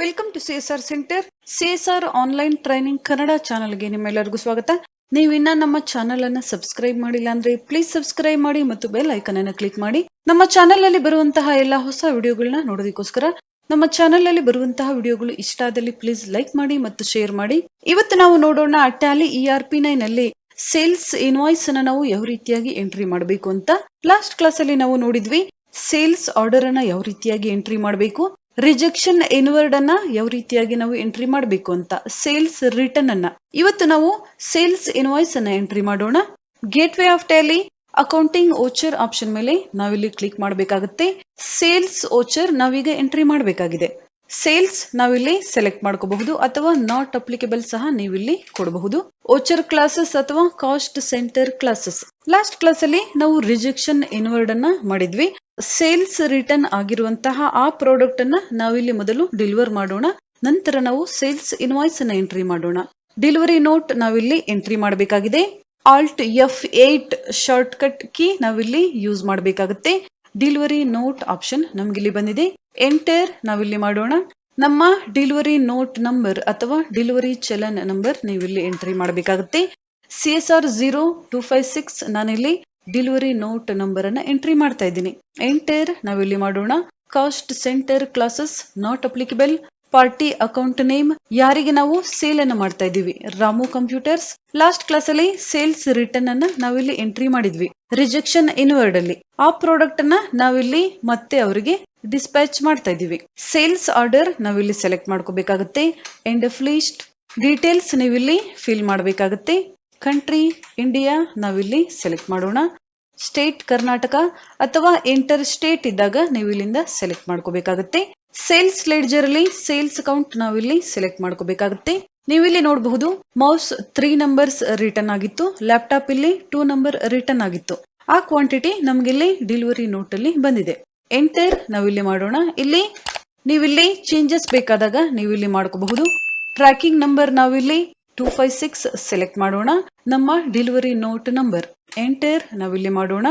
Welcome to CSR centre. CSR online training Kannada ಚಾನಲ್ಗೆ ನಿಮ್ಮೆಲ್ಲರಿಗೂ ಸ್ವಾಗತ. ನೀವಿನ್ನ ನಮ್ಮ ಚಾನಲ್ ಅನ್ನ ಸಬ್ಸ್ಕ್ರೈಬ್ ಮಾಡಿಲ್ಲ ಅಂದ್ರೆ ಪ್ಲೀಸ್ ಸಬ್ಸ್ಕ್ರೈಬ್ ಮಾಡಿ ಮತ್ತು ಬೆಲ್ ಐಕನ್ ಅನ್ನು ಕ್ಲಿಕ್ ಮಾಡಿ. ನಮ್ಮ ಚಾನಲ್ ಅಲ್ಲಿ ಬರುವಂತಹ ಎಲ್ಲಾ ಹೊಸ ವಿಡಿಯೋಗಳನ್ನ ನೋಡೋದಕ್ಕೋಸ್ಕರ ನಮ್ಮ ಚಾನಲ್ ಅಲ್ಲಿ ಬರುವಂತಹ ವಿಡಿಯೋಗಳು ಇಷ್ಟ ಆದಲ್ಲಿ ಪ್ಲೀಸ್ ಲೈಕ್ ಮಾಡಿ ಮತ್ತು ಶೇರ್ ಮಾಡಿ. ಇವತ್ತು ನಾವು ನೋಡೋಣ ಟ್ಯಾಲಿ ERP9 ನಲ್ಲಿ ಸೇಲ್ಸ್ ಇನ್ವಾಯ್ಸ್ ಅನ್ನ ನಾವು ಯಾವ ರೀತಿಯಾಗಿ ಎಂಟ್ರಿ ಮಾಡಬೇಕು ಅಂತ. ಲಾಸ್ಟ್ ಕ್ಲಾಸ್ ಅಲ್ಲಿ ನಾವು ನೋಡಿದ್ವಿ ಸೇಲ್ಸ್ ಆರ್ಡರ್ ಅನ್ನ ಯಾವ ರೀತಿಯಾಗಿ ಎಂಟ್ರಿ ಮಾಡಬೇಕು, ರಿಜೆಕ್ಷನ್ ಇನ್ವರ್ಡ್ ಅನ್ನ ಯಾವ ರೀತಿಯಾಗಿ ನಾವು ಎಂಟ್ರಿ ಮಾಡಬೇಕು ಅಂತ, ಸೇಲ್ಸ್ ರಿಟರ್ನ್ ಅನ್ನ. ಇವತ್ತು ನಾವು ಸೇಲ್ಸ್ ಇನ್ವಾಯ್ಸ್ ಅನ್ನ ಎಂಟ್ರಿ ಮಾಡೋಣ. Gate way of Tally accounting voucher option ಮೇಲೆ ನಾವಿಲ್ಲಿ ಕ್ಲಿಕ್ ಮಾಡಬೇಕಾಗುತ್ತೆ. ಸೇಲ್ಸ್ ಓಚರ್ ನಾವೀಗ ಎಂಟ್ರಿ ಮಾಡಬೇಕಾಗಿದೆ. ಸೇಲ್ಸ್ ನಾವಿಲ್ಲಿ ಸೆಲೆಕ್ಟ್ ಮಾಡ್ಕೋಬಹುದು ಅಥವಾ ನಾಟ್ ಅಪ್ಲಿಕೇಬಲ್ ಸಹ ನೀವಿಲ್ಲಿ ಕೊಡಬಹುದು. ಓಚರ್ ಕ್ಲಾಸಸ್ ಅಥವಾ cost centre classes. Last class ಅಲ್ಲಿ ನಾವು ರಿಜೆಕ್ಷನ್ ಇನ್ವರ್ಡ್ ಅನ್ನ ಮಾಡಿದ್ವಿ. ಸೇಲ್ಸ್ ರಿಟರ್ನ್ ಆಗಿರುವಂತಹ ಆ ಪ್ರಾಡಕ್ಟ್ ಅನ್ನ ನಾವಿಲ್ಲಿ ಮೊದಲು ಡೆಲಿವರ್ ಮಾಡೋಣ, ನಂತರ ನಾವು ಸೇಲ್ಸ್ ಇನ್ವಾಯ್ಸ್ ಅನ್ನ ಎಂಟ್ರಿ ಮಾಡೋಣ. ಡೆಲಿವರಿ ನೋಟ್ ನಾವಿಲ್ಲಿ ಎಂಟ್ರಿ ಮಾಡಬೇಕಾಗಿದೆ. Alt F8 shortcut key ನಾವಿಲ್ಲಿ ಯೂಸ್ ಮಾಡಬೇಕಾಗುತ್ತೆ. ಡೆಲಿವರಿ ನೋಟ್ ಆಪ್ಷನ್ ನಮ್ಗಿಲ್ಲಿ ಬಂದಿದೆ. ಎಂಟರ್ ನಾವಿಲ್ಲಿ ಮಾಡೋಣ. ನಮ್ಮ ಡೆಲಿವರಿ ನೋಟ್ ನಂಬರ್ ಅಥವಾ ಡೆಲಿವರಿ ಚಲನ್ ನಂಬರ್ ನೀವಿಲ್ಲಿ ಎಂಟ್ರಿ ಮಾಡಬೇಕಾಗುತ್ತೆ. CSR 0256 ನಾನಿಲ್ಲಿ ಡೆಲಿವರಿ ನೋಟ್ ನಂಬರ್ ಅನ್ನ ಎಂಟ್ರಿ ಮಾಡ್ತಾ ಇದ್ದೀನಿ. ಎಂಟರ್ ನಾವಿಲ್ಲಿ ಮಾಡೋಣ. Cost centre classes not applicable. Party account name, ಯಾರಿಗೆ ನಾವು ಸೇಲ್ ಅನ್ನ ಮಾಡ್ತಾ ಇದ್ದೀವಿ, ರಾಮು ಕಂಪ್ಯೂಟರ್ಸ್. ಲಾಸ್ಟ್ ಕ್ಲಾಸ್ ಅಲ್ಲಿ ಸೇಲ್ಸ್ ರಿಟರ್ನ್ ಅನ್ನ ನಾವಿಲ್ಲಿ ಎಂಟ್ರಿ ಮಾಡಿದ್ವಿ ರಿಜೆಕ್ಷನ್ ಇನ್ವರ್ಡ್ ಅಲ್ಲಿ. ಆ ಪ್ರಾಡಕ್ಟ್ ಅನ್ನ ನಾವಿಲ್ಲಿ ಮತ್ತೆ ಅವರಿಗೆ ಡಿಸ್ಪ್ಯಾಚ್ ಮಾಡ್ತಾ ಇದೀವಿ. ಸೇಲ್ಸ್ ಆರ್ಡರ್ ನಾವಿಲ್ಲಿ ಸೆಲೆಕ್ಟ್ ಮಾಡ್ಕೋಬೇಕಾಗುತ್ತೆ. ಎಂಡ್ ಆಫ್ ಲಿಸ್ಟ್ ಡೀಟೇಲ್ಸ್ ನೀವಿಲ್ಲಿ ಫಿಲ್ ಮಾಡಬೇಕಾಗುತ್ತೆ. ಕಂಟ್ರಿ ಇಂಡಿಯಾ ನಾವಿಲ್ಲಿ ಸೆಲೆಕ್ಟ್ ಮಾಡೋಣ. ಸ್ಟೇಟ್ ಕರ್ನಾಟಕ ಅಥವಾ ಇಂಟರ್ ಸ್ಟೇಟ್ ಇದ್ದಾಗ ನೀವು ಇಲ್ಲಿಂದ ಸೆಲೆಕ್ಟ್ ಮಾಡ್ಕೋಬೇಕಾಗುತ್ತೆ. ಸೇಲ್ಸ್ ಲೆಡ್ಜರ್ ಅಲ್ಲಿ ಸೇಲ್ಸ್ ಅಕೌಂಟ್ ನಾವಿಲ್ಲಿ ಸೆಲೆಕ್ಟ್ ಮಾಡ್ಕೋಬೇಕಾಗುತ್ತೆ. ನೀವಿಲ್ಲಿ ನೋಡಬಹುದು ಮೌಸ್ 3 ನಂಬರ್ಸ್ ರಿಟರ್ನ್ ಆಗಿತ್ತು, ಲ್ಯಾಪ್ಟಾಪ್ ಇಲ್ಲಿ 2 ನಂಬರ್ ರಿಟರ್ನ್ ಆಗಿತ್ತು. ಆ ಕ್ವಾಂಟಿಟಿ ನಮ್ಗಿಲ್ಲಿ ಡೆಲಿವರಿ ನೋಟ್ ಅಲ್ಲಿ ಬಂದಿದೆ. ಎಂಟರ್ ನಾವಿಲ್ಲಿ ಮಾಡೋಣ. ಇಲ್ಲಿ ನೀವಿಲ್ಲಿ ಚೇಂಜಸ್ ಬೇಕಾದಾಗ ನೀವಿಲ್ಲಿ ಮಾಡ್ಕೋಬಹುದು. ಟ್ರ್ಯಾಕಿಂಗ್ ನಂಬರ್ ನಾವಿಲ್ಲಿ 256 ಸೆಲೆಕ್ಟ್ ಮಾಡೋಣ. ನಮ್ಮ ಡೆಲಿವರಿ ನೋಟ್ ನಂಬರ್ ಎಂಟರ್ ನಾವಿಲ್ಲಿ ಮಾಡೋಣ.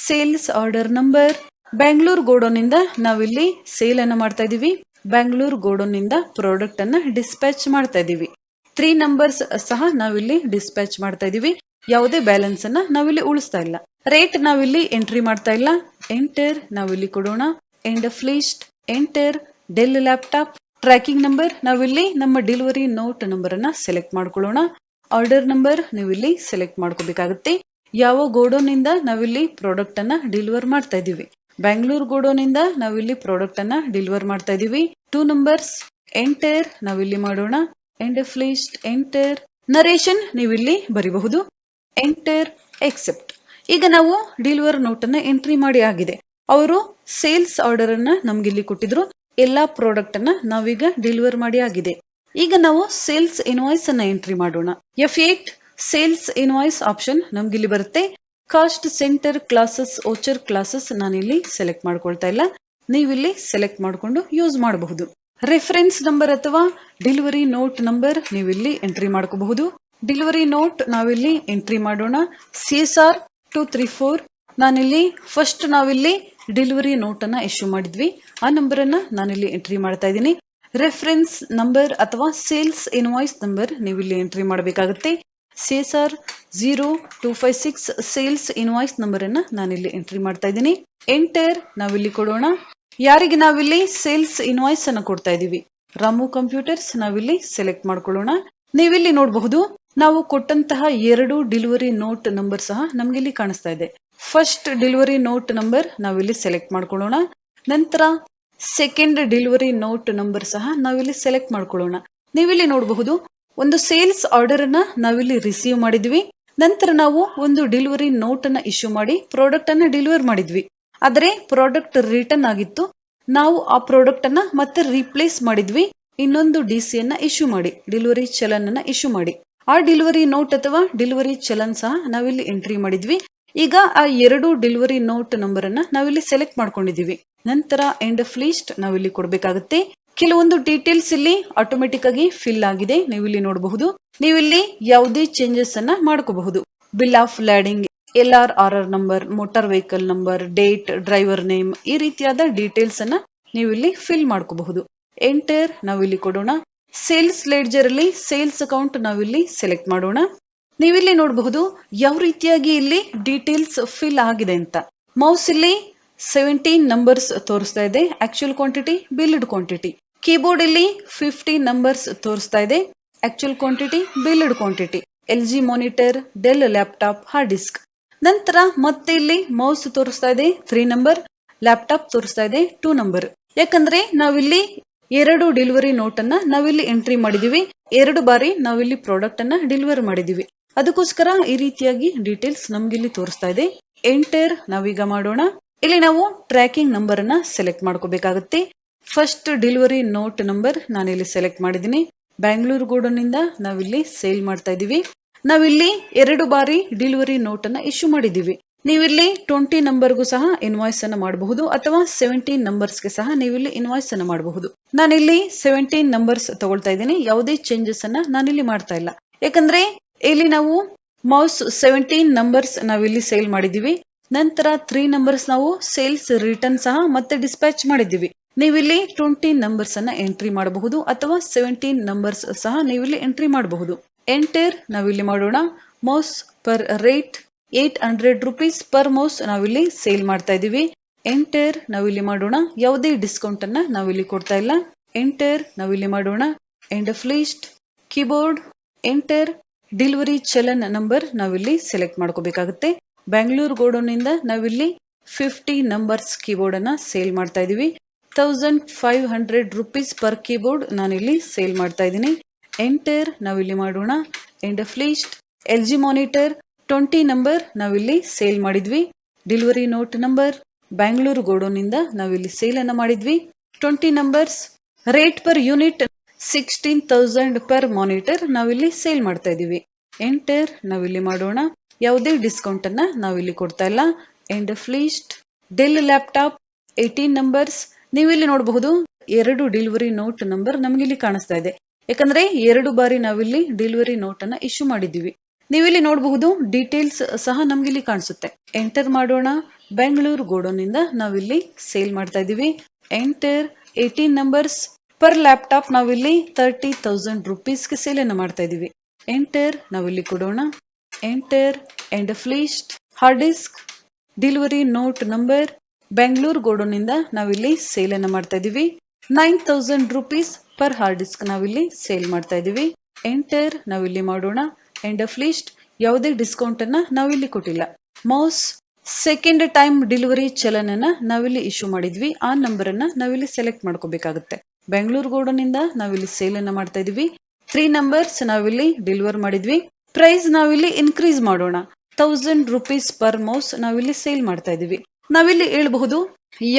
Sales order number Bangalore godown ಇಂದ ನಾವಿಲ್ಲಿ ಸೇಲ್ ಅನ್ನ ಮಾಡ್ತಾ ಇದೀವಿ. ಬ್ಯಾಂಗ್ಳೂರ್ ಗೋಡೌನ್ ಇಂದ ಪ್ರಾಡಕ್ಟ್ ಅನ್ನ ಡಿಸ್ಪ್ಯಾಚ್ ಮಾಡ್ತಾ ಇದೀವಿ. 3 ನಂಬರ್ಸ್ ಸಹ ನಾವಿಲ್ಲಿ ಡಿಸ್ಪ್ಯಾಚ್ ಮಾಡ್ತಾ ಇದೀವಿ. ಯಾವುದೇ ಬ್ಯಾಲೆನ್ಸ್ ಅನ್ನ ನಾವಿಲ್ಲಿ ಉಳಿಸ್ತಾ ಇಲ್ಲ. ರೇಟ್ ನಾವಿಲ್ಲಿ ಎಂಟ್ರಿ ಮಾಡ್ತಾ ಇಲ್ಲ. ಎಂಟರ್ ನಾವಿಲ್ಲಿ ಕೊಡೋಣ. End of list enter. Del laptop tracking number ನಾವಿಲ್ಲಿ ನಮ್ಮ ಡೆಲಿವರಿ ನೋಟ್ ನಂಬರ್ ಅನ್ನ ಸೆಲೆಕ್ಟ್ ಮಾಡ್ಕೊಳ್ಳೋಣ. ಆರ್ಡರ್ ನಂಬರ್ ನೀವಿಲ್ಲಿ ಸೆಲೆಕ್ಟ್ ಮಾಡ್ಕೋಬೇಕಾಗುತ್ತೆ. ಯಾವ ಗೋಡೌನ್ ಇಂದ ನಾವಿಲ್ಲಿ ಪ್ರಾಡಕ್ಟ್ ಅನ್ನ ಡೆಲಿವರ್ ಮಾಡ್ತಾ ಇದೀವಿ. ಬ್ಯಾಂಗ್ಳೂರ್ ಗೋಡೌನ್ ಇಂದ ನಾವಿಲ್ಲಿ ಪ್ರಾಡಕ್ಟ್ ಅನ್ನ ಡೆಲಿವರ್ ಮಾಡ್ತಾ ಇದೀವಿ. 2 ನಂಬರ್ಸ್ ಎಂಟರ್ ನಾವಿಲ್ಲಿ ಮಾಡೋಣ. End of list enter. Narration ನೀವಿಲ್ಲಿ ಬರಿಬಹುದು. Enter accept. ಈಗ ನಾವು ಡೆಲಿವರ್ ನೋಟ್ ಅನ್ನ ಎಂಟ್ರಿ ಮಾಡಿ ಆಗಿದೆ. ಅವರು ಸೇಲ್ಸ್ ಆರ್ಡರ್ ಅನ್ನ ನಮ್ಗೆ ಇಲ್ಲಿ ಕೊಟ್ಟಿದ್ರು. ಎಲ್ಲಾ ಪ್ರಾಡಕ್ಟ್ ಅನ್ನ ನಾವೀಗ ಡೆಲಿವರ್ ಮಾಡಿ ಆಗಿದೆ. ಈಗ ನಾವು ಸೇಲ್ಸ್ ಇನ್ವಾಯ್ಸ್ ಅನ್ನ ಎಂಟ್ರಿ ಮಾಡೋಣ. F8 ಸೇಲ್ಸ್ ಇನ್ವಾಯ್ಸ್ ಆಪ್ಷನ್ ನಮ್ಗೆ ಇಲ್ಲಿ ಬರುತ್ತೆ. Cost centre classes voucher classes ನಾನಿಲ್ಲಿ ಸೆಲೆಕ್ಟ್ ಮಾಡ್ಕೊಳ್ತಾ ಇಲ್ಲ, ನೀವಿಲ್ಲಿ ಸೆಲೆಕ್ಟ್ ಮಾಡಿಕೊಂಡು ಯೂಸ್ ಮಾಡಬಹುದು. ರೆಫರೆನ್ಸ್ ನಂಬರ್ ಅಥವಾ ಡೆಲಿವರಿ ನೋಟ್ ನಂಬರ್ ನೀವಿಲ್ಲಿ ಎಂಟ್ರಿ ಮಾಡ್ಕೋಬಹುದು. ಡೆಲಿವರಿ ನೋಟ್ ನಾವಿಲ್ಲಿ ಎಂಟ್ರಿ ಮಾಡೋಣ. CSR 234 ನಾನಿಲ್ಲಿ ಫಸ್ಟ್ ನಾವಿಲ್ಲಿ ಡೆಲಿವರಿ ನೋಟ್ ಅನ್ನ ಇಶ್ಯೂ ಮಾಡಿದ್ವಿ, ಆ ನಂಬರ್ ಅನ್ನ ನಾನಿಲ್ಲಿ ಎಂಟ್ರಿ ಮಾಡ್ತಾ ಇದ್ದೀನಿ. ರೆಫರೆನ್ಸ್ ನಂಬರ್ ಅಥವಾ ಸೇಲ್ಸ್ ಇನ್ವಾಯ್ಸ್ ನಂಬರ್ ನೀವಿಲ್ಲಿ ಎಂಟ್ರಿ ಮಾಡಬೇಕಾಗುತ್ತೆ. CSR 0256 ಸೇಲ್ಸ್ ಇನ್ವಾಯ್ಸ್ ನಂಬರ್ ಅನ್ನ ನಾನಿಲ್ಲಿ ಎಂಟ್ರಿ ಮಾಡ್ತಾ ಇದ್ದೀನಿ. ಎಂಟರ್ ನಾವಿಲ್ಲಿ ಕೊಡೋಣ. ಯಾರಿಗೆ ನಾವಿಲ್ಲಿ ಸೇಲ್ಸ್ ಇನ್ವಾಯ್ಸ್ ಅನ್ನ ಕೊಡ್ತಾ ಇದೀವಿ, ರಾಮು ಕಂಪ್ಯೂಟರ್ಸ್ ನಾವಿಲ್ಲಿ ಸೆಲೆಕ್ಟ್ ಮಾಡ್ಕೊಳ್ಳೋಣ. ನೀವಿಲ್ಲಿ ನೋಡಬಹುದು ನಾವು ಕೊಟ್ಟಂತಹ 2 ಡೆಲಿವರಿ ನೋಟ್ ನಂಬರ್ ಸಹ ನಮ್ಗೆ ಇಲ್ಲಿ ಕಾಣಿಸ್ತಾ ಇದೆ. ಫಸ್ಟ್ ಡೆಲಿವರಿ ನೋಟ್ ನಂಬರ್ ನಾವಿಲ್ಲಿ ಸೆಲೆಕ್ಟ್ ಮಾಡ್ಕೊಳ್ಳೋಣ. ನಂತರ ಸೆಕೆಂಡ್ ಡೆಲಿವರಿ ನೋಟ್ ನಂಬರ್ ಸಹ ನಾವಿಲ್ಲಿ ಸೆಲೆಕ್ಟ್ ಮಾಡ್ಕೊಳ್ಳೋಣ. ನೀವಿಲ್ಲಿ ನೋಡಬಹುದು ಒಂದು ಸೇಲ್ಸ್ ಆರ್ಡರ್ ಅನ್ನ ನಾವಿಲ್ಲಿ ರಿಸೀವ್ ಮಾಡಿದ್ವಿ. ನಂತರ ನಾವು ಒಂದು ಡೆಲಿವರಿ ನೋಟ್ ಅನ್ನ ಇಶ್ಯೂ ಮಾಡಿ ಪ್ರಾಡಕ್ಟ್ ಅನ್ನ ಡೆಲಿವರ್ ಮಾಡಿದ್ವಿ. ಆದರೆ ಪ್ರಾಡಕ್ಟ್ ರಿಟರ್ನ್ ಆಗಿತ್ತು. ನಾವು ಆ ಪ್ರಾಡಕ್ಟ್ ಅನ್ನ ಮತ್ತೆ ರೀಪ್ಲೇಸ್ ಮಾಡಿದ್ವಿ ಇನ್ನೊಂದು DC ಅನ್ನ ಇಶ್ಯೂ ಮಾಡಿ, ಡೆಲಿವರಿ ಚಲನ್ ಅನ್ನ ಇಶ್ಯೂ ಮಾಡಿ. ಆ ಡೆಲಿವರಿ ನೋಟ್ ಅಥವಾ ಡೆಲಿವರಿ ಚಲನ್ ಸಹ ನಾವಿಲ್ಲಿ ಎಂಟ್ರಿ ಮಾಡಿದ್ವಿ. ಈಗ ಆ 2 ಡೆಲಿವರಿ ನೋಟ್ ನಂಬರ್ ಅನ್ನ ನಾವಿಲ್ಲಿ ಸೆಲೆಕ್ಟ್ ಮಾಡ್ಕೊಂಡಿದೀವಿ. ನಂತರ ಎಂಡ್ ಆಫ್ ಲಿಸ್ಟ್ ನಾವಿಲ್ಲಿ ಕೊಡಬೇಕಾಗುತ್ತೆ. ಕೆಲವೊಂದು ಡೀಟೇಲ್ಸ್ ಇಲ್ಲಿ ಆಟೋಮೆಟಿಕ್ ಆಗಿ ಫಿಲ್ ಆಗಿದೆ, ನೀವಿಲ್ಲಿ ನೋಡಬಹುದು. ನೀವಿಲ್ಲಿ ಯಾವುದೇ ಚೇಂಜಸ್ ಅನ್ನ ಮಾಡ್ಕೋಬಹುದು. Bill of landing, LRRR number, motor vehicle number, date, driver name, ಈ ರೀತಿಯಾದ ಡೀಟೇಲ್ಸ್ ಅನ್ನ ನೀವಿಲ್ಲಿ ಫಿಲ್ ಮಾಡ್ಕೋಬಹುದು. ಎಂಟರ್ ನಾವಿಲ್ಲಿ ಕೊಡೋಣ. ಸೇಲ್ಸ್ ಲೆಡ್ಜರ್ ಅಲ್ಲಿ ಸೇಲ್ಸ್ ಅಕೌಂಟ್ ನಾವಿಲ್ಲಿ ಸೆಲೆಕ್ಟ್ ಮಾಡೋಣ. ನೀವಿಲ್ಲಿ ನೋಡಬಹುದು ಯಾವ ರೀತಿಯಾಗಿ ಇಲ್ಲಿ ಡೀಟೇಲ್ಸ್ ಫಿಲ್ ಆಗಿದೆ ಅಂತ. ಮೌಸ್ ಇಲ್ಲಿ 17 ನಂಬರ್ಸ್ ತೋರಿಸ್ತಾ ಇದೆ. Actual quantity, build quantity. Keyboard ಇಲ್ಲಿ 50 ನಂಬರ್ಸ್ ತೋರಿಸ್ತಾ ಇದೆ. Actual quantity, build quantity. LG monitor, del laptop, hard disk. ನಂತರ ಮತ್ತೆ ಇಲ್ಲಿ ಮೌಸ್ ತೋರಿಸ್ತಾ ಇದೆ 3 ನಂಬರ್, ಲ್ಯಾಪ್ಟಾಪ್ ತೋರಿಸ್ತಾ ಇದೆ 2 ನಂಬರ್. ಯಾಕಂದ್ರೆ ನಾವಿಲ್ಲಿ 2 ಡೆಲಿವರಿ ನೋಟ್ ಅನ್ನ ನಾವಿಲ್ಲಿ ಎಂಟ್ರಿ ಮಾಡಿದೀವಿ. 2 ಬಾರಿ ನಾವಿಲ್ಲಿ ಪ್ರಾಡಕ್ಟ್ ಅನ್ನ ಡೆಲಿವರ್ ಮಾಡಿದೀವಿ. ಅದಕ್ಕೋಸ್ಕರ ಈ ರೀತಿಯಾಗಿ ಡೀಟೇಲ್ಸ್ ನಮ್ಗೆ ಇಲ್ಲಿ ತೋರಿಸ್ತಾ ಇದೆ. ಎಂಟರ್ ನಾವೀಗ ಮಾಡೋಣ. ಇಲ್ಲಿ ನಾವು ಟ್ರ್ಯಾಕಿಂಗ್ ನಂಬರ್ ಅನ್ನ ಸೆಲೆಕ್ಟ್ ಮಾಡ್ಕೋಬೇಕಾಗುತ್ತೆ. ಫಸ್ಟ್ ಡೆಲಿವರಿ ನೋಟ್ ನಂಬರ್ ನಾನಿಲ್ಲಿ ಸೆಲೆಕ್ಟ್ ಮಾಡಿದ್ದೀನಿ. ಬ್ಯಾಂಗ್ಳೂರು ಗೋಡನ್ನಿಂದ ನಾವಿಲ್ಲಿ ಸೇಲ್ ಮಾಡ್ತಾ ಇದೀವಿ. ನಾವಿಲ್ಲಿ 2 ಬಾರಿ ಡೆಲಿವರಿ ನೋಟ್ ಅನ್ನ ಇಶ್ಯೂ ಮಾಡಿದೀವಿ. ನೀವಿಲ್ಲಿ 20 ನಂಬರ್ಗೂ ಸಹ ಇನ್ವಾಯ್ಸ್ ಅನ್ನ ಮಾಡಬಹುದು ಅಥವಾ 17 ನಂಬರ್ಸ್ಗೆ ಸಹ ನೀವಿಲ್ಲಿ ಇನ್ವಾಯ್ಸ್ ಅನ್ನ ಮಾಡಬಹುದು. ನಾನಿಲ್ಲಿ 17 ನಂಬರ್ಸ್ ತಗೊಳ್ತಾ ಇದ್ದೀನಿ. ಯಾವುದೇ ಚೇಂಜಸ್ ಅನ್ನ ನಾನಿಲ್ಲಿ ಮಾಡ್ತಾ ಇಲ್ಲ. ಯಾಕಂದ್ರೆ ಇಲ್ಲಿ ನಾವು ಮೌಸ್ 17 ನಂಬರ್ಸ್ ನಾವಿಲ್ಲಿ ಸೇಲ್ ಮಾಡಿದೀವಿ. ನಂತರ 3 ನಂಬರ್ಸ್ ನಾವು ಸೇಲ್ಸ್ ರಿಟರ್ನ್ ಸಹ ಮತ್ತೆ ಡಿಸ್ಪ್ಯಾಚ್ ಮಾಡಿದೀವಿ. ನೀವಿಲ್ಲಿ 20 ನಂಬರ್ಸ್ ಅನ್ನ ಎಂಟ್ರಿ ಮಾಡಬಹುದು ಅಥವಾ 17 ನಂಬರ್ಸ್ ಸಹ ನೀವಿಲ್ಲಿ ಎಂಟ್ರಿ ಮಾಡಬಹುದು. ಎಂಟರ್ ನಾವಿಲ್ಲಿ ಮಾಡೋಣ. Mouse per rate 800 rupees per mouse ನಾವಿಲ್ಲಿ ಸೇಲ್ ಮಾಡ್ತಾ ಇದೀವಿ. ಎಂಟರ್ ನಾವಿಲ್ಲಿ ಮಾಡೋಣ. ಯಾವುದೇ ಡಿಸ್ಕೌಂಟ್ ಅನ್ನ ನಾವಿಲ್ಲಿ ಕೊಡ್ತಾ ಇಲ್ಲ. ಎಂಟರ್ ನಾವಿಲ್ಲಿ ಮಾಡೋಣ. End of list, keyboard, enter. Delivery challan number ನಾವಿಲ್ಲಿ ಸೆಲೆಕ್ಟ್ ಮಾಡ್ಕೋಬೇಕಾಗುತ್ತೆ. ಬ್ಯಾಂಗ್ಳೂರು ಗೋಡೌನ್ನಿಂದ ನಾವಿಲ್ಲಿ 50 ನಂಬರ್ಸ್ ಕೀಬೋರ್ಡ್ ಅನ್ನ ಸೇಲ್ ಮಾಡ್ತಾ ಇದೀವಿ. 1500 ರುಪೀಸ್ ಪರ್ ಕೀಬೋರ್ಡ್ ನಾನಿಲ್ಲಿ ಸೇಲ್ ಮಾಡ್ತಾ ಇದ್ದೀನಿ. ಎಂಟರ್ ನಾವಿಲ್ಲಿ ಮಾಡೋಣ. End of list, LG monitor 20 number ನಾವಿಲ್ಲಿ ಸೇಲ್ ಮಾಡಿದ್ವಿ. ಡೆಲಿವರಿ ನೋಟ್ ನಂಬರ್ ಬ್ಯಾಂಗ್ಳೂರು ಗೋಡೌನ್ನಿಂದ ನಾವಿಲ್ಲಿ ಸೇಲ್ ಅನ್ನ ಮಾಡಿದ್ವಿ. 20 numbers. Rate per unit 16,000 per monitor ನಾವಿಲ್ಲಿ ಸೇಲ್ ಮಾಡ್ತಾ ಇದೀವಿ. ಎಂಟರ್ ನಾವಿಲ್ಲಿ ಮಾಡೋಣ. ಯಾವುದೇ ಡಿಸ್ಕೌಂಟ್ ಅನ್ನ ನಾವಿಲ್ಲಿ ಕೊಡ್ತಾ ಇಲ್ಲ. End of list, del laptop 18 numbers. ನೀವಿಲ್ಲಿ ನೋಡಬಹುದು 2 ಡೆಲಿವರಿ ನೋಟ್ ನಂಬರ್ ನಮ್ಗಿಲ್ಲಿ ಕಾಣಿಸ್ತಾ ಇದೆ. ಯಾಕಂದ್ರೆ 2 ಬಾರಿ ನಾವಿಲ್ಲಿ ಡೆಲಿವರಿ ನೋಟ್ ಅನ್ನ ಇಶ್ಯೂ ಮಾಡಿದೀವಿ. ನೀವಿಲ್ಲಿ ನೋಡಬಹುದು ಡೀಟೇಲ್ಸ್ ಸಹ ನಮ್ಗಿಲ್ಲಿ ಕಾಣಿಸುತ್ತೆ. ಎಂಟರ್ ಮಾಡೋಣ. ಬೆಂಗಳೂರು ಗೋಡೌನ್ನಿಂದ ನಾವಿಲ್ಲಿ ಸೇಲ್ ಮಾಡ್ತಾ ಇದೀವಿ. ಎಂಟರ್ 18 ನಂಬರ್ಸ್ ಪರ್ ಲ್ಯಾಪ್ಟಾಪ್ ನಾವಿಲ್ಲಿ 30,000 ರುಪೀಸ್ಗೆ ಸೇಲ್ ಅನ್ನ ಮಾಡ್ತಾ ಇದೀವಿ. ಎಂಟರ್ ನಾವಿಲ್ಲಿ ಕೊಡೋಣ. Enter. End of list, hard disk, delivery note number Bengaluru ಗೋಡೌನ್ನಿಂದ ನಾವಿಲ್ಲಿ ಸೇಲ್ ಅನ್ನ ಮಾಡ್ತಾ ಇದೀವಿ. 9,000 ರುಪೀಸ್ ಪರ್ ಹಾರ್ಡ್ ಡಿಸ್ಕ್ ನಾವಿಲ್ಲಿ ಸೇಲ್ ಮಾಡ್ತಾ ಇದೀವಿ. ಎಂಟರ್ ನಾವಿಲ್ಲಿ ಮಾಡೋಣ. End of list. ಯಾವುದೇ ಡಿಸ್ಕೌಂಟ್ ಅನ್ನ ನಾವಿಲ್ಲಿ ಕೊಟ್ಟಿಲ್ಲ. Mouse second time delivery challan ಅನ್ನ ನಾವಿಲ್ಲಿ ಇಶ್ಯೂ ಮಾಡಿದ್ವಿ. ಆ ನಂಬರ್ ಅನ್ನ ನಾವಿಲ್ಲಿ ಸೆಲೆಕ್ಟ್ ಮಾಡ್ಕೋಬೇಕಾಗುತ್ತೆ. ಬೆಂಗಳೂರು ಗೋಡೌನ್ನಿಂದ ನಾವಿಲ್ಲಿ ಸೇಲ್ ಅನ್ನ ಮಾಡ್ತಾ ಇದೀವಿ. 3 ನಂಬರ್ಸ್ ನಾವಿಲ್ಲಿ ಡೆಲಿವರ್ ಮಾಡಿದ್ವಿ. ಪ್ರೈಸ್ ನಾವಿಲ್ಲಿ ಇನ್ಕ್ರೀಸ್ ಮಾಡೋಣ. 1000 ರುಪೀಸ್ ಪರ್ ಮೌಸ್ ನಾವಿಲ್ಲಿ ಸೇಲ್ ಮಾಡ್ತಾ ಇದೀವಿ. ನಾವಿಲ್ಲಿ ಹೇಳ್ಬಹುದು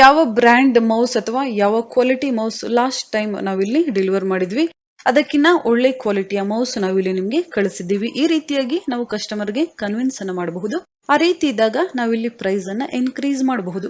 ಯಾವ ಬ್ರ್ಯಾಂಡ್ ಮೌಸ್ ಅಥವಾ ಯಾವ ಕ್ವಾಲಿಟಿ ಮೌಸ್ ಲಾಸ್ಟ್ ಟೈಮ್ ನಾವಿಲ್ಲಿ ಡೆಲಿವರ್ ಮಾಡಿದ್ವಿ, ಅದಕ್ಕಿಂತ ಒಳ್ಳೆ ಕ್ವಾಲಿಟಿಯ ಮೌಸ್ ನಾವಿಲ್ಲಿ ನಿಮ್ಗೆ ಕಳಿಸಿದ್ದೀವಿ. ಈ ರೀತಿಯಾಗಿ ನಾವು ಕಸ್ಟಮರ್ಗೆ ಕನ್ವಿನ್ಸ್ ಅನ್ನ ಮಾಡಬಹುದು. ಆ ರೀತಿ ಇದ್ದಾಗ ನಾವಿಲ್ಲಿ ಪ್ರೈಸ್ ಅನ್ನ ಇನ್ಕ್ರೀಸ್ ಮಾಡಬಹುದು.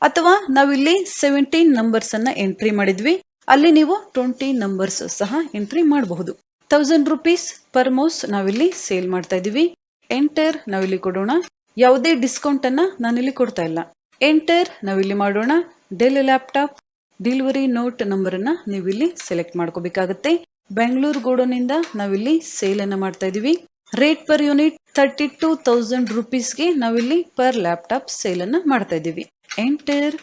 ಅಥವಾ ನಾವಿಲ್ಲಿ 17 ನಂಬರ್ಸ್ ಅನ್ನ ಎಂಟ್ರಿ ಮಾಡಿದ್ವಿ, ಅಲ್ಲಿ ನೀವು 20 ನಂಬರ್ಸ್ ಸಹ ಎಂಟ್ರಿ ಮಾಡಬಹುದು. 1000 ರುಪೀಸ್ ಪರ್ ಮೌಸ್ ನಾವಿಲ್ಲಿ ಸೇಲ್ ಮಾಡ್ತಾ ಇದೀವಿ. ಎಂಟರ್ ನಾವಿಲ್ಲಿ ಕೊಡೋಣ. ಯಾವುದೇ ಡಿಸ್ಕೌಂಟ್ ಅನ್ನ ನಾನಿಲ್ಲಿ ಕೊಡ್ತಾ ಇಲ್ಲ. ಎಂಟರ್ ನಾವಿಲ್ಲಿ ಮಾಡೋಣ. Del laptop delivery note number ಅನ್ನ ನೀವಿಲ್ಲಿ ಸೆಲೆಕ್ಟ್ ಮಾಡ್ಕೋಬೇಕಾಗುತ್ತೆ. ಬೆಂಗಳೂರು ಗೋಡೌನ್ನಿಂದ ನಾವಿಲ್ಲಿ ಸೇಲ್ ಅನ್ನ ಮಾಡ್ತಾ ಇದೀವಿ. ರೇಟ್ ಪರ್ ಯೂನಿಟ್ 32,000 ರುಪೀಸ್ಗೆ ನಾವಿಲ್ಲಿ ಪರ್ ಲ್ಯಾಪ್ಟಾಪ್ ಸೇಲ್ ಅನ್ನ ಮಾಡ್ತಾ ಇದೀವಿ. ಎಂಟರ್.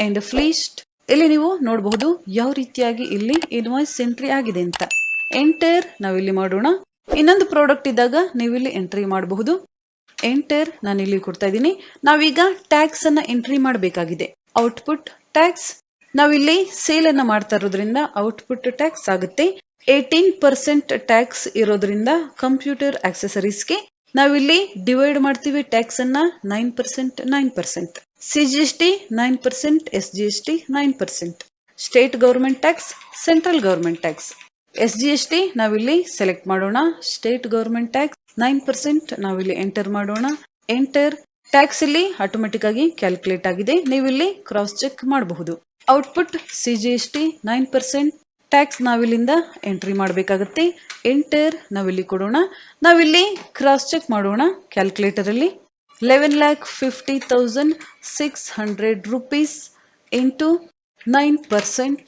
End of list. ಇಲ್ಲಿ ನೀವು ನೋಡಬಹುದು ಯಾವ ರೀತಿಯಾಗಿ ಇಲ್ಲಿ ಇನ್ವಾಯ್ಸ್ ಎಂಟ್ರಿ ಆಗಿದೆ ಅಂತ. ಎಂಟರ್ ನಾವಿಲ್ಲಿ ಮಾಡೋಣ. ಇನ್ನೊಂದು ಪ್ರಾಡಕ್ಟ್ ಇದ್ದಾಗ ನೀವಿಲ್ಲಿ ಎಂಟ್ರಿ ಮಾಡಬಹುದು. ಎಂಟರ್ ನಾನಿಲ್ಲಿ ಕೊಡ್ತಾ ಇದ್ದೀನಿ. ನಾವೀಗ ಟ್ಯಾಕ್ಸ್ ಅನ್ನ ಎಂಟ್ರಿ ಮಾಡಬೇಕಾಗಿದೆ. ಔಟ್ಪುಟ್ ಟ್ಯಾಕ್ಸ್ ನಾವಿಲ್ಲಿ ಸೇಲ್ ಅನ್ನ ಮಾಡ್ತಾ ಇರೋದ್ರಿಂದ ಔಟ್ಪುಟ್ ಟ್ಯಾಕ್ಸ್ ಆಗುತ್ತೆ. 18% ಟ್ಯಾಕ್ಸ್ ಇರೋದ್ರಿಂದ ಕಂಪ್ಯೂಟರ್ ಆಕ್ಸೆಸರೀಸ್ಗೆ ನಾವಿಲ್ಲಿ ಡಿವೈಡ್ ಮಾಡ್ತೀವಿ ಟ್ಯಾಕ್ಸ್ ಅನ್ನ 9%, 9%. CGST 9%, SGST 9%. State government tax, central government tax. SGST ನಾವಿಲ್ಲಿ ಸೆಲೆಕ್ಟ್ ಮಾಡೋಣ. ಸ್ಟೇಟ್ ಗವರ್ಮೆಂಟ್ ಟ್ಯಾಕ್ಸ್ 9% ನಾವಿಲ್ಲಿ ಎಂಟರ್ ಮಾಡೋಣ. ಎಂಟರ್. ಟ್ಯಾಕ್ಸ್ ಇಲ್ಲಿ ಆಟೋಮೆಟಿಕ್ ಆಗಿ ಕ್ಯಾಲ್ಕುಲೇಟ್ ಆಗಿದೆ. ನೀವಿಲ್ಲಿ ಕ್ರಾಸ್ ಚೆಕ್ ಮಾಡಬಹುದು. ಔಟ್ಪುಟ್ CGST 9% ಟ್ಯಾಕ್ಸ್ ನಾವಿಲ್ಲಿಂದ ಎಂಟ್ರಿ ಮಾಡಬೇಕಾಗುತ್ತೆ. ಎಂಟರ್ ನಾವಿಲ್ಲಿ ಕೊಡೋಣ. ನಾವಿಲ್ಲಿ ಕ್ರಾಸ್ ಚೆಕ್ ಮಾಡೋಣ ಕ್ಯಾಲ್ಕುಲೇಟರ್ ಅಲ್ಲಿ. 11,50,600 ರುಪೀಸ್ ಇಂಟು 9%.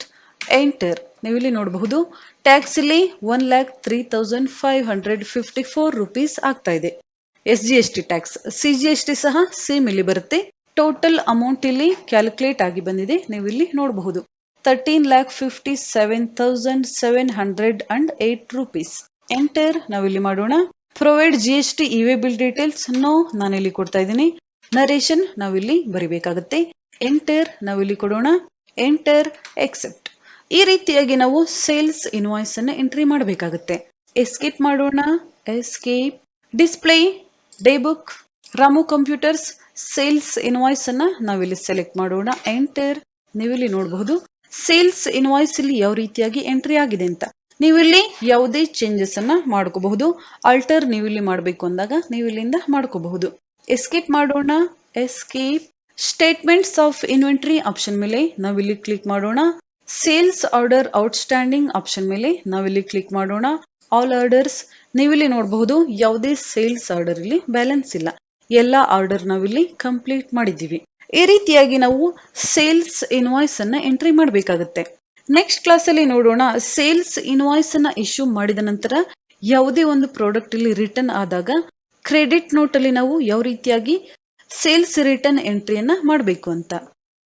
ಎಂಟರ್ ನೀವು ಇಲ್ಲಿ ನೋಡಬಹುದು. ಟ್ಯಾಕ್ಸ್ ಇಲ್ಲಿ 1,03,554 ರುಪೀಸ್ ಆಗ್ತಾ ಇದೆ. SGST ಟ್ಯಾಕ್ಸ್, CGST ಸಹ ಸೇಮ್ ಇಲ್ಲಿ ಬರುತ್ತೆ. ಟೋಟಲ್ ಅಮೌಂಟ್ ಇಲ್ಲಿ ಕ್ಯಾಲ್ಕುಲೇಟ್ ಆಗಿ ಬಂದಿದೆ, ನೀವು ಇಲ್ಲಿ ನೋಡಬಹುದು. 13,57,708 ರುಪೀಸ್. ಎಂಟರ್ ನಾವಿಲ್ಲಿ ಮಾಡೋಣ. Provide GST e way bill details. No, ನಾನಿಲ್ಲಿ ಕೊಡ್ತಾ ಇದ್ದೀನಿ. ನರೇಶನ್ ನಾವಿಲ್ಲಿ ಬರಿಬೇಕಾಗುತ್ತೆ. ಎಂಟರ್ ನಾವಿಲ್ಲಿ ಕೊಡೋಣ. Enter accept. ಈ ರೀತಿಯಾಗಿ ನಾವು ಸೇಲ್ಸ್ ಇನ್ವಾಯ್ಸ್ ಅನ್ನು ಎಂಟ್ರಿ ಮಾಡಬೇಕಾಗುತ್ತೆ. ಎಸ್ಕೇಪ್ ಮಾಡೋಣ. Escape. Display day book, Ramu computers, sales invoice ಅನ್ನ ನಾವಿಲ್ಲಿ ಸೆಲೆಕ್ಟ್ ಮಾಡೋಣ. ಎಂಟರ್. ನೀವಿಲ್ಲಿ ನೋಡಬಹುದು ಸೇಲ್ಸ್ ಇನ್ವಾಯ್ಸ್ ಇಲ್ಲಿ ಯಾವ ರೀತಿಯಾಗಿ ಎಂಟ್ರಿ ಆಗಿದೆ ಅಂತ. ನೀವಿಲ್ಲಿ ಯಾವುದೇ ಚೇಂಜಸ್ ಅನ್ನ ಮಾಡ್ಕೋಬಹುದು. ಆಲ್ಟರ್ ನೀವಿಲ್ಲಿ ಮಾಡಬೇಕು ಅಂದಾಗ ನೀವು ಇಲ್ಲಿಂದ ಮಾಡ್ಕೋಬಹುದು. ಎಸ್ಕೇಪ್ ಮಾಡೋಣ. Escape. Statements of inventory option ಮೇಲೆ ನಾವಿಲ್ಲಿ ಕ್ಲಿಕ್ ಮಾಡೋಣ. ಸೇಲ್ಸ್ ಆರ್ಡರ್ ಔಟ್ಸ್ಟ್ಯಾಂಡಿಂಗ್ ಆಪ್ಷನ್ ಮೇಲೆ ನಾವಿಲ್ಲಿ ಕ್ಲಿಕ್ ಮಾಡೋಣ. All orders. ನೀವಿಲ್ಲಿ ನೋಡಬಹುದು ಯಾವುದೇ ಸೇಲ್ಸ್ ಆರ್ಡರ್ ಇಲ್ಲಿ ಬ್ಯಾಲೆನ್ಸ್ ಇಲ್ಲ. ಎಲ್ಲಾ ಆರ್ಡರ್ ನಾವಿಲ್ಲಿ ಕಂಪ್ಲೀಟ್ ಮಾಡಿದ್ದೀವಿ. ಈ ರೀತಿಯಾಗಿ ನಾವು ಸೇಲ್ಸ್ ಇನ್ವಾಯ್ಸ್ ಅನ್ನ ಎಂಟ್ರಿ ಮಾಡಬೇಕಾಗುತ್ತೆ. ನೆಕ್ಸ್ಟ್ ಕ್ಲಾಸ್ ಅಲ್ಲಿ ನೋಡೋಣ, ಸೇಲ್ಸ್ ಇನ್ವಾಯ್ಸ್ ಅನ್ನ ಇಶ್ಯೂ ಮಾಡಿದ ನಂತರ ಯಾವುದೇ ಒಂದು ಪ್ರಾಡಕ್ಟ್ ಇಲ್ಲಿ ರಿಟರ್ನ್ ಆದಾಗ ಕ್ರೆಡಿಟ್ ನೋಟ್ ಅಲ್ಲಿ ನಾವು ಯಾವ ರೀತಿಯಾಗಿ ಸೇಲ್ಸ್ ರಿಟರ್ನ್ ಎಂಟ್ರಿಯನ್ನ ಮಾಡಬೇಕು ಅಂತ.